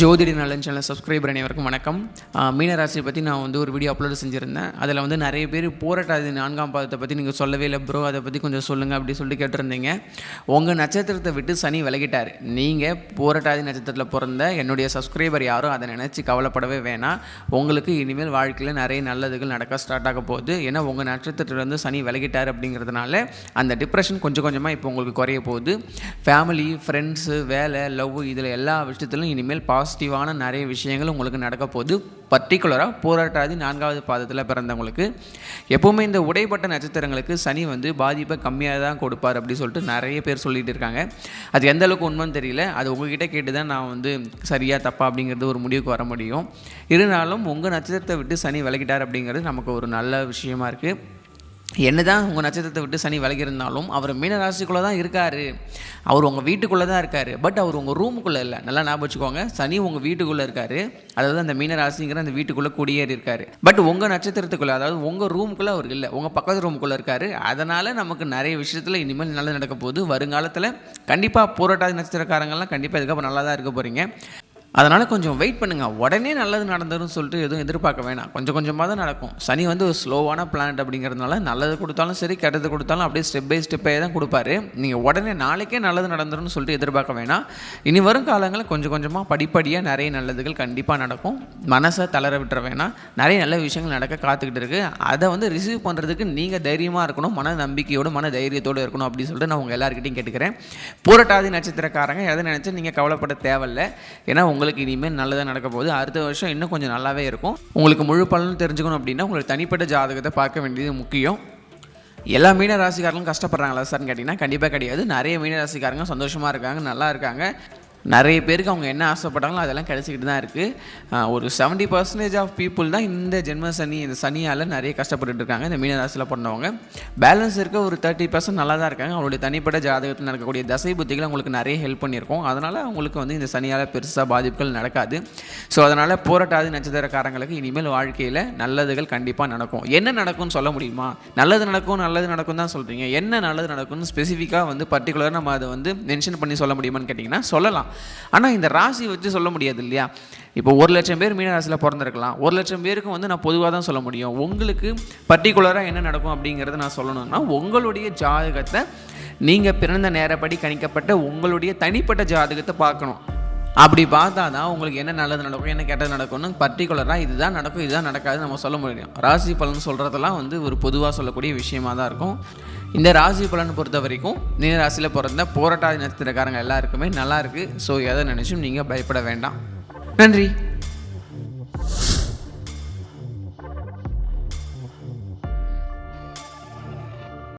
ஜோதிடி நலன் channel subscriber அனைவருக்கும் வணக்கம். மீனராசியை பற்றி நான் ஒரு வீடியோ அப்லோடு செஞ்சுருந்தேன். அதில் நிறைய பேர் போராட்டாதி 4ஆம் பாதத்தை பற்றி நீங்கள் சொல்லவே இல்லை ப்ரோ, அதை பற்றி கொஞ்சம் சொல்லுங்கள் அப்படி சொல்லிட்டு கேட்டிருந்தீங்க. உங்கள் நட்சத்திரத்தை விட்டு சனி விலகிட்டார். நீங்கள் போராட்டாதி நட்சத்திரத்தில் பிறந்த என்னுடைய சப்ஸ்கிரைபர் யாரும் அதை நினச்சி கவலைப்படவே வேணாம். உங்களுக்கு இனிமேல் வாழ்க்கையில் நிறைய நல்லதுகள் நடக்க ஸ்டார்ட் ஆக போகுது. ஏன்னா உங்கள் நட்சத்திரத்திலேருந்து சனி விலகிட்டார் அப்படிங்கிறதுனால அந்த டிப்ரெஷன் கொஞ்சம் கொஞ்சமாக இப்போ உங்களுக்கு குறைய போகுது. ஃபேமிலி, ஃப்ரெண்ட்ஸு, வேலை, லவ், இதில் எல்லா விஷயத்திலும் இனிமேல் பாசிட்டிவான நிறைய விஷயங்கள் உங்களுக்கு நடக்க போகுது. பர்டிகுலராக போராட்டாதி 4வது பாதத்தில் பிறந்தவங்களுக்கு எப்போவுமே இந்த உடைப்பட்ட நட்சத்திரங்களுக்கு சனி பாதிப்பை கம்மியாக தான் கொடுப்பார் அப்படி சொல்லிட்டு நிறைய பேர் சொல்லிகிட்டு இருக்காங்க. அது எந்த அளவுக்கு உண்மைன்னு தெரியல. அது உங்ககிட்ட கேட்டு தான் நான் சரியாக தப்பா அப்படிங்கிறது ஒரு முடிவுக்கு வர முடியும். இருந்தாலும் உங்கள் நட்சத்திரத்தை விட்டு சனி விலகிட்டார் அப்படிங்கிறது நமக்கு ஒரு நல்ல விஷயமா இருக்குது. என்ன தான் உங்கள் நட்சத்திரத்தை விட்டு சனி விலகிருந்தாலும் அவர் மீனராசிக்குள்ளே தான் இருக்கார். அவர் உங்கள் வீட்டுக்குள்ளே தான் இருக்கார். பட் அவர் உங்கள் ரூமுக்குள்ளே இல்லை. நல்லா ஞாபகம் வச்சுக்கோங்க. சனி உங்கள் வீட்டுக்குள்ளே இருக்கார். அதாவது அந்த மீனராசிங்கிற அந்த வீட்டுக்குள்ளே குடியேறி இருக்கார். பட் உங்கள் நட்சத்திரத்துக்குள்ளே, அதாவது உங்கள் ரூமுக்குள்ளே அவர் இல்லை, உங்கள் பக்கத்து ரூமுக்குள்ளே இருக்கார். அதனால் நமக்கு நிறைய விஷயத்தில் இனிமேல் நல்லது நடக்க போகுது. வருங்காலத்தில் கண்டிப்பாக போராட்டாதி நட்சத்திரக்காரங்கள்லாம் கண்டிப்பாக இதுக்கப்புறம் நல்லா தான் இருக்க போகிறீங்க. அதனால் கொஞ்சம் வெயிட் பண்ணுங்கள். உடனே நல்லது நடந்துடும் சொல்லிட்டு எதுவும் எதிர்பார்க்க வேணாம். கொஞ்சம் கொஞ்சமாக தான் நடக்கும். சனி ஒரு ஸ்லோவான பிளானட் அப்படிங்கிறதுனால நல்லது கொடுத்தாலும் சரி, கெட்டது கொடுத்தாலும் அப்படியே ஸ்டெப் பை ஸ்டெப்பே தான் கொடுப்பாரு. நீங்கள் உடனே நாளைக்கே நல்லது நடந்துரும்னு சொல்லிட்டு எதிர்பார்க்க வேணாம். இனி வரும் காலங்களில் கொஞ்சம் கொஞ்சமாக படிப்படியாக நிறைய நல்லதுகள் கண்டிப்பாக நடக்கும். மனசை தளர விட்டுற வேணாம். நிறைய நல்ல விஷயங்கள் நடக்க காத்துக்கிட்டு இருக்குது. அதை ரிசீவ் பண்ணுறதுக்கு நீங்கள் தைரியமாக இருக்கணும், மன நம்பிக்கையோடு, மன தைரியத்தோடு இருக்கணும் அப்படின்னு சொல்லிட்டு நான் உங்கள் எல்லாருக்கிட்டையும் கேட்டுக்கிறேன். போராட்டாதி நட்சத்திரக்காரங்க எதை நினச்சி நீங்கள் கவலைப்பட தேவையில்லை. ஏன்னா உங்களுக்கு இனிமேல் நல்லதாக நடக்க போகுது. அடுத்த வருஷம் இன்னும் கொஞ்சம் நல்லாவே இருக்கும். உங்களுக்கு முழு பலனும் தெரிஞ்சுக்கணும் அப்படின்னா உங்களுக்கு தனிப்பட்ட ஜாதகத்தை பார்க்க வேண்டியது முக்கியம். எல்லா மீன ராசிக்காரங்களும் கஷ்டப்படுறாங்களா சார்னு கேட்டிங்கன்னா கண்டிப்பாக கிடையாது. நிறைய மீன ராசிக்காரங்க சந்தோஷமாக இருக்காங்க, நல்லா இருக்காங்க. நிறைய பேருக்கு அவங்க என்ன ஆசைப்பட்டாங்களோ அதெல்லாம் கிடச்சிக்கிட்டு தான் இருக்குது. ஒரு 70% ஆஃப் பீப்புள் தான் இந்த ஜென்ம சனி, இந்த சனியால் நிறைய கஷ்டப்பட்டுட்டு இருக்காங்க. இந்த மீனராசியில் பிறந்தவங்க பேலன்ஸ் இருக்க ஒரு 30% நல்லா தான் இருக்காங்க. அவங்களுடைய தனிப்பட்ட ஜாதகத்தில் நடக்கக்கூடிய தசை புத்திகள் அவங்களுக்கு நிறைய ஹெல்ப் பண்ணியிருக்கும். அதனால் அவங்களுக்கு இந்த சனியால் பெருசாக பாதிப்புகள் நடக்காது. ஸோ அதனால் போராட்டாதி நட்சத்திரக்காரங்களுக்கு இனிமேல் வாழ்க்கையில் நல்லதுகள் கண்டிப்பாக நடக்கும். என்ன நடக்கும்னு சொல்ல முடியுமா? நல்லது நடக்கும் தான் சொல்கிறீங்க. என்ன நல்லது நடக்கும்னு ஸ்பெசிஃபிக்காக பர்டிகுலராக நம்ம அதை மென்ஷன் பண்ணி சொல்ல முடியுமான்னு கேட்டிங்கன்னா சொல்லலாம். ஆனால் இந்த ராசி வச்சு சொல்ல முடியாது இல்லையா? இப்போ 1,00,000 பேர் மீன ராசியில் பிறந்திருக்கலாம். 1,00,000 பேருக்கு நான் பொதுவாக தான் சொல்ல முடியும். உங்களுக்கு பர்டிகுலராக என்ன நடக்கும் அப்படிங்கிறத நான் சொல்லணும்னா உங்களுடைய ஜாதகத்தை, நீங்கள் பிறந்த நேரப்படி கணிக்கப்பட்ட உங்களுடைய தனிப்பட்ட ஜாதகத்தை பார்க்கணும். அப்படி பார்த்தா தான் உங்களுக்கு என்ன நல்லது நடக்கும், என்ன கெட்டது நடக்கும்னு பர்டிகுலராக இதுதான் நடக்கும், இதுதான் நடக்காது நம்ம சொல்ல முடியும். ராசி பலன் சொல்கிறதெல்லாம் ஒரு பொதுவாக சொல்லக்கூடிய விஷயமாக தான் இருக்கும். இந்த ராசி பலன் பொறுத்த வரைக்கும் மீன ராசியில் பிறந்த போராட்டாதி நட்சத்திரக்காரங்க எல்லாருக்குமே நல்லா இருக்குது. ஸோ எதை நினச்சும் நீங்கள் பயப்பட வேண்டாம். நன்றி.